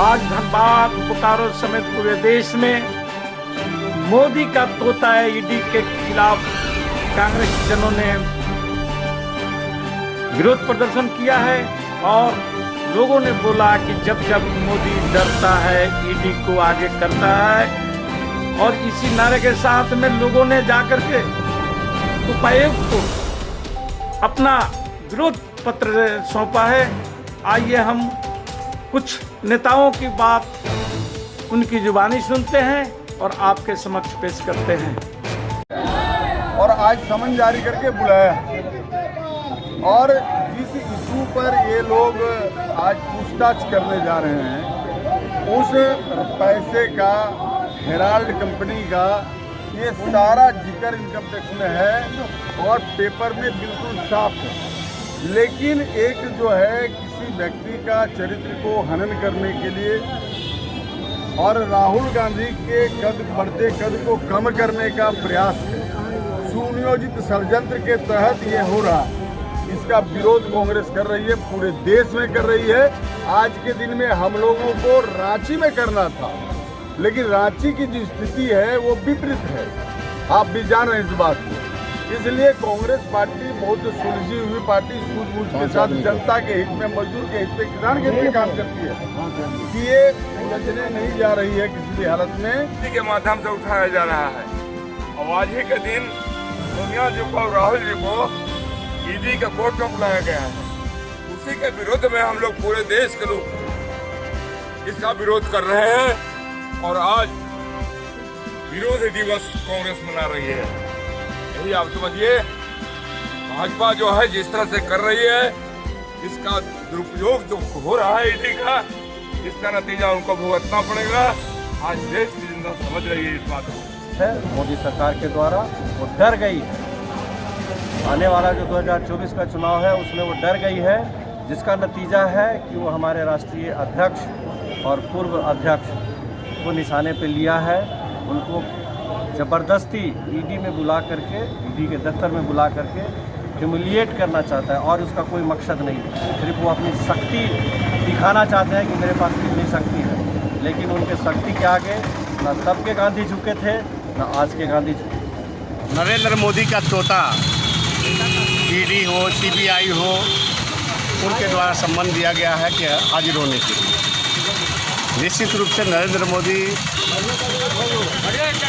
आज धनबाद बोकारो समेत पूरे देश में मोदी का तोता है। ईडी के खिलाफ कांग्रेस जनों ने विरोध प्रदर्शन किया है और लोगों ने बोला कि जब जब मोदी डरता है ईडी को आगे करता है। और इसी नारे के साथ में लोगों ने जाकर के उपायुक्त को अपना विरोध पत्र सौंपा है। आइए हम कुछ नेताओं की बात उनकी जुबानी सुनते हैं और आपके समक्ष पेश करते हैं। और आज समन जारी करके बुलाया और जिस इशू पर ये लोग आज पूछताछ करने जा रहे हैं उस पैसे का हेराल्ड कंपनी का ये सारा जिक्र इनकम टैक्स में है और पेपर में बिल्कुल साफ है। लेकिन एक जो है किसी व्यक्ति का चरित्र को हनन करने के लिए और राहुल गांधी के बढ़ते कद को कम करने का प्रयास है, सुनियोजित षड्यंत्र के तहत ये हो रहा है। इसका विरोध कांग्रेस कर रही है, पूरे देश में कर रही है। आज के दिन में हम लोगों को रांची में करना था, लेकिन रांची की जो स्थिति है वो विपरीत है, आप भी जान रहे हैं इस बात को। इसलिए कांग्रेस पार्टी बहुत सुलझी हुई पार्टी सूझबूझ के साथ जनता के हित में, मजदूर के हित में, किसान के हित में काम करती है कि ये उलझने नहीं जा रही है किसी भी हालत में। इसी के माध्यम से उठाया जा रहा है। और आज ही के दिन सोनिया जी को और राहुल जी को ईडी के कोर्ट में बुलाया गया है। उसी के विरुद्ध में हम लोग पूरे देश के लोग इसका विरोध कर रहे हैं और आज विरोध दिवस कांग्रेस मना रही है। यही आप समझिए, भाजपा जो है जिस तरह से कर रही है इसका दुरुपयोग जो हो रहा है ईडी का, इसका नतीजा उनको भुगतना पड़ेगा। आज देश की जनता समझ रही है इस बात को। मोदी सरकार के द्वारा वो डर गई है। आने वाला जो 2024 का चुनाव है उसमें वो डर गई है, जिसका नतीजा है कि वो हमारे राष्ट्रीय अध्यक्ष और पूर्व अध्यक्ष को निशाने पे लिया है। उनको ज़बरदस्ती ईडी में बुला करके, ईडी के दफ्तर में बुला करके ह्यूमिलिएट करना चाहता है और उसका कोई मकसद नहीं है। सिर्फ वो अपनी शक्ति दिखाना चाहते हैं कि मेरे पास कितनी शक्ति है, लेकिन उनके शक्ति के आगे न तब के गांधी झुके थे न आज के गांधी झुके। नरेंद्र मोदी का तोता ईडी हो, सीबीआई हो, उनके द्वारा सम्मान दिया गया है कि हाजिर होने के लिए। निश्चित रूप से नरेंद्र मोदी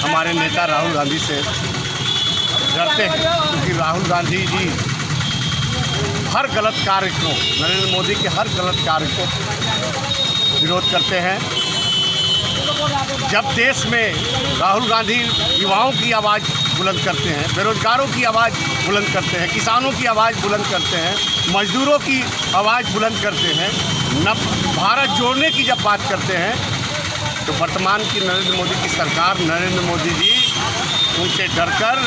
हमारे नेता राहुल गांधी से डरते हैं, क्योंकि राहुल गांधी जी हर गलत कार्य को, नरेंद्र मोदी के हर गलत कार्य को विरोध करते हैं। जब देश में राहुल गांधी युवाओं की आवाज़ बुलंद करते हैं, बेरोजगारों की आवाज़ बुलंद करते हैं, किसानों की आवाज़ बुलंद करते हैं, मजदूरों की आवाज़ बुलंद करते हैं, भारत जोड़ने की जब बात करते हैं, तो वर्तमान की नरेंद्र मोदी की सरकार, नरेंद्र मोदी जी उनसे डरकर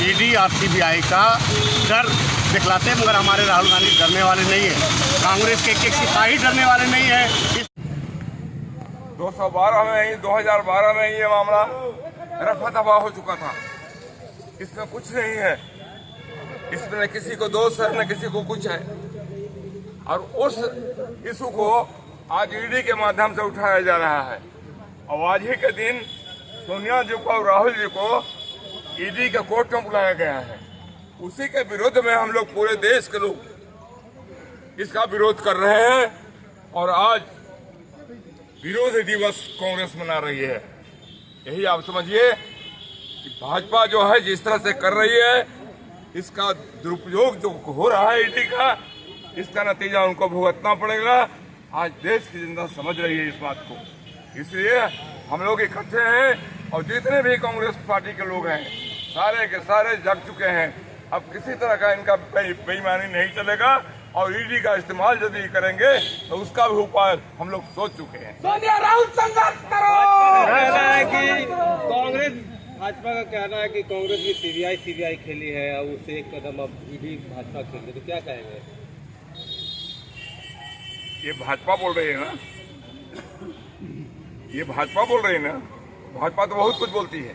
ईडी और सीबीआई का डर दिखलाते हैं। मगर हमारे राहुल गांधी डरने वाले नहीं है, कांग्रेस के एक सिपाही डरने वाले नहीं है। 2012 में ये मामला रफा दफा हो चुका था। इसमें कुछ नहीं है, इसमें न किसी को दोष है न किसी को कुछ है। और उस इशू को आज ईडी के माध्यम से उठाया जा रहा है। और आज ही के दिन सोनिया जी को और राहुल जी को ईडी के कोर्ट में बुलाया गया है। उसी के विरुद्ध में हम लोग पूरे देश के लोग इसका विरोध कर रहे हैं और आज विरोध दिवस कांग्रेस मना रही है। यही आप समझिए कि भाजपा जो है जिस तरह से कर रही है इसका दुरुपयोग जो हो रहा है ईडी का, इसका नतीजा उनको भुगतना पड़ेगा। आज देश की जनता समझ रही है इस बात को। इसलिए हम लोग इकट्ठे हैं और जितने भी कांग्रेस पार्टी के लोग हैं सारे के सारे जग चुके हैं। अब किसी तरह का इनका बेईमानी नहीं चलेगा और ईडी का इस्तेमाल यदि करेंगे तो उसका भी उपाय हम लोग सोच चुके हैं। सोनिया राहुल संघर्ष करो। कांग्रेस भाजपा का कहना है कि कांग्रेस भी सीबीआई खेली है और उससे एक कदम अब ईडी भाजपा खेल रही है, तो क्या कहेंगे? ये भाजपा बोल रही है ना, ये भाजपा बोल रही है ना। भाजपा तो बहुत कुछ बोलती है,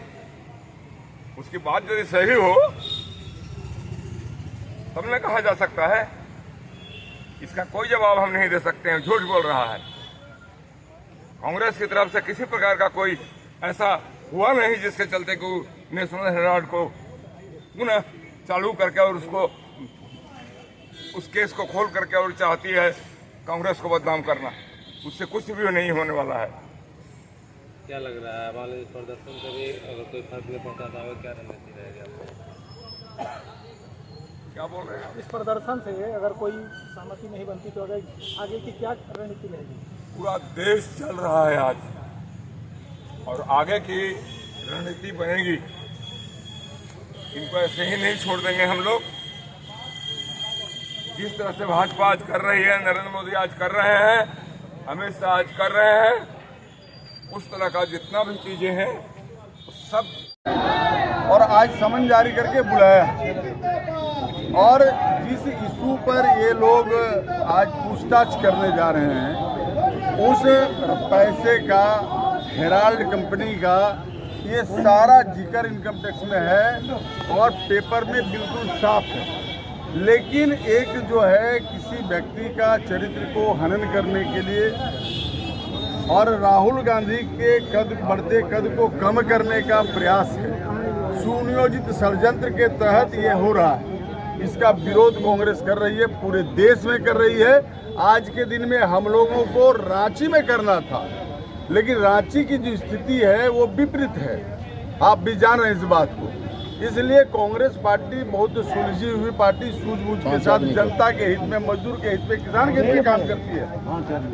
उसकी बात यदि सही हो तब न कहा जा सकता है। इसका कोई जवाब हम नहीं दे सकते हैं, झूठ बोल रहा है। कांग्रेस की तरफ से किसी प्रकार का कोई ऐसा हुआ नहीं जिसके चलते को नेशनल हेराल्ड को पुनः चालू करके और उस केस को खोल करके और चाहती है कांग्रेस को बदनाम करना। उससे कुछ भी नहीं होने वाला है। क्या लग रहा है वाले प्रदर्शन से भी अगर कोई फर्क नहीं पड़ता तो आगे क्या रणनीति रहेगी आपको? क्या बोल रहे हैं? इस प्रदर्शन से अगर कोई सहमति नहीं बनती तो आगे की क्या रणनीति रहेगी? पूरा देश चल रहा है आज और आगे की रणनीति बनेगी। इनको ऐसे ही नहीं छोड़ देंगे हम लोग। जिस तरह से भाजपा आज कर रही है, नरेंद्र मोदी आज कर रहे हैं, अमित शाह आज कर रहे हैं, उस तरह का जितना भी चीजें हैं सब। और आज समन जारी करके बुलाया और जिस इशू पर ये लोग आज पूछताछ करने जा रहे हैं उस पैसे का, हेराल्ड कंपनी का, ये सारा जिक्र इनकम टैक्स में है और पेपर में बिल्कुल साफ है। लेकिन एक जो है किसी व्यक्ति का चरित्र को हनन करने के लिए और राहुल गांधी के बढ़ते कद को कम करने का प्रयास है, सुनियोजित षड्यंत्र के तहत ये हो रहा है। इसका विरोध कांग्रेस कर रही है, पूरे देश में कर रही है। आज के दिन में हम लोगों को रांची में करना था, लेकिन रांची की जो स्थिति है वो विपरीत है, आप भी जान रहे हैं इस बात को। इसलिए कांग्रेस पार्टी बहुत सुलझी हुई पार्टी, सूझबूझ के साथ जनता के हित में, मजदूर के हित में, किसान के हित में काम करती है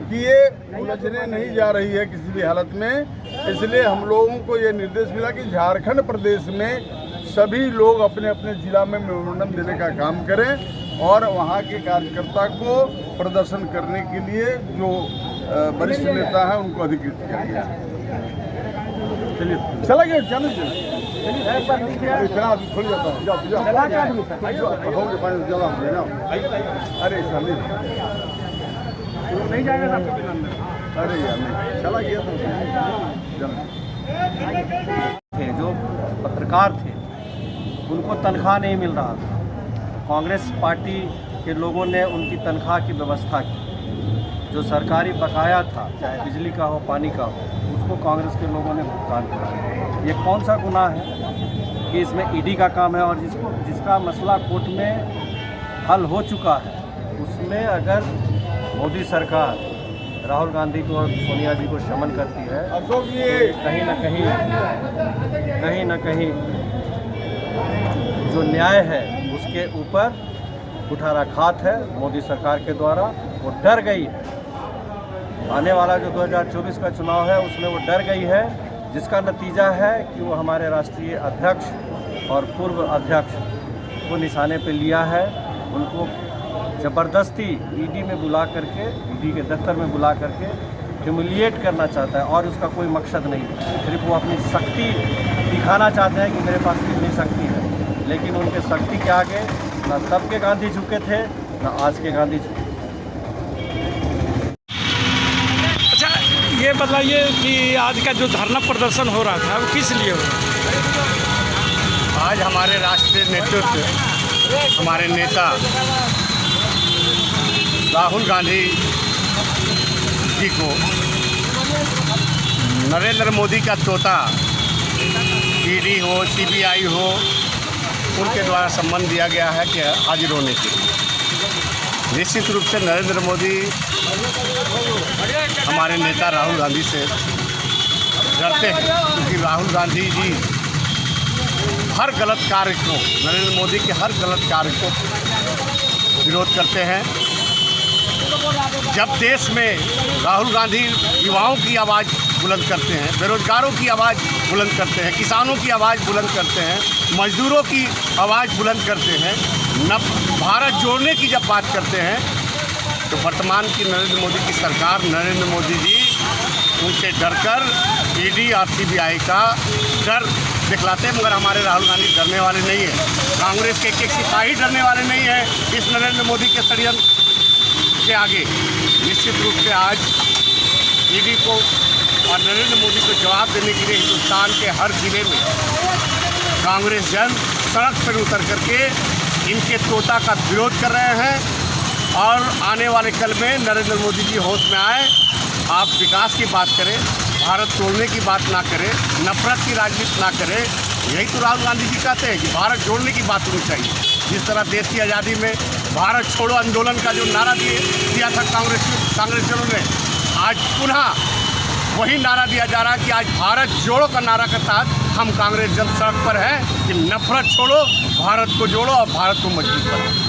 कि ये उलझने नहीं जा रही है किसी भी हालत में। इसलिए हम लोगों को ये निर्देश मिला कि झारखंड प्रदेश में सभी लोग अपने अपने जिला में मेमोरेंडम देने का काम करें और वहाँ के कार्यकर्ता को प्रदर्शन करने के लिए जो वरिष्ठ नेता है उनको अधिकृत किया गया। चलिए चला गया, जाने इतना खुल जाता है। अरे नहीं जाएगा, अरे यार नहीं चला गया थे जो पत्रकार थे उनको तनख्वाह नहीं मिल रहा था। कांग्रेस पार्टी के लोगों ने उनकी तनख्वाह की व्यवस्था की। जो सरकारी बकाया था, चाहे बिजली का हो, पानी का हो, उसको कांग्रेस के लोगों ने भुगतान किया। ये कौन सा गुनाह है कि इसमें ईडी का काम है और जिसका मसला कोर्ट में हल हो चुका है, उसमें अगर मोदी सरकार राहुल गांधी को और सोनिया जी को समन करती है तो कहीं ना कहीं जो न्याय है उसके ऊपर कुठाराघात है मोदी सरकार के द्वारा। वो डर गई है, आने वाला जो 2024 का चुनाव है उसमें वो डर गई है, जिसका नतीजा है कि वो हमारे राष्ट्रीय अध्यक्ष और पूर्व अध्यक्ष को निशाने पे लिया है। उनको ज़बरदस्ती ईडी में बुला करके, ईडी के दफ्तर में बुला करके ह्यूमिलिएट करना चाहता है और उसका कोई मकसद नहीं है। सिर्फ वो अपनी शक्ति दिखाना चाहते हैं कि मेरे पास कितनी शक्ति है, लेकिन उनके शक्ति के आगे ना तब के गांधी झुके थे ना आज के गांधी झुके। अच्छा, ये बताइए कि आज का जो धरना प्रदर्शन हो रहा था वो किस लिए हो रहा था? आज हमारे राष्ट्रीय नेतृत्व, हमारे नेता राहुल गांधी जी को नरेंद्र मोदी का तोता ईडी हो, सीबीआई हो, उनके द्वारा सम्मान दिया गया है कि हाजिर होने के लिए। निश्चित रूप से नरेंद्र मोदी हमारे नेता राहुल गांधी से डरते हैं, क्योंकि राहुल गांधी जी हर गलत कार्य को, नरेंद्र मोदी के हर गलत कार्य को विरोध करते हैं। जब देश में राहुल गांधी युवाओं की आवाज़ बुलंद करते हैं, बेरोजगारों की आवाज़ बुलंद करते हैं, किसानों की आवाज़ बुलंद करते हैं, मजदूरों की आवाज़ बुलंद करते हैं, भारत जोड़ने की जब बात करते हैं, तो वर्तमान की नरेंद्र मोदी की सरकार, नरेंद्र मोदी जी उनसे डरकर ईडी और सीबीआई का डर दिखलाते हैं। मगर हमारे राहुल गांधी डरने वाले नहीं हैं, कांग्रेस के एक सिपाही डरने वाले नहीं हैं इस नरेंद्र मोदी के षड्यंत्र के आगे। निश्चित रूप से आज ईडी को और नरेंद्र मोदी को जवाब देने के लिए हिंदुस्तान के हर जिले में कांग्रेस जन सड़क पर उतर करके इनके तोता का विरोध कर रहे हैं। और आने वाले कल में नरेंद्र मोदी जी होश में आए आप विकास की बात करें, भारत तोड़ने की बात ना करें, नफरत की राजनीति ना करें। यही तो राहुल गांधी जी कहते हैं कि भारत जोड़ने की बात होनी चाहिए। जिस तरह देश की आज़ादी में भारत छोड़ो आंदोलन का जो नारा दिया था कांग्रेसियों ने, आज पुनः वही नारा दिया जा रहा है कि आज भारत जोड़ो का नारा के तहत हम कांग्रेस जन सड़क पर हैं कि नफरत छोड़ो, भारत को जोड़ो और भारत को मजबूत बनाओ।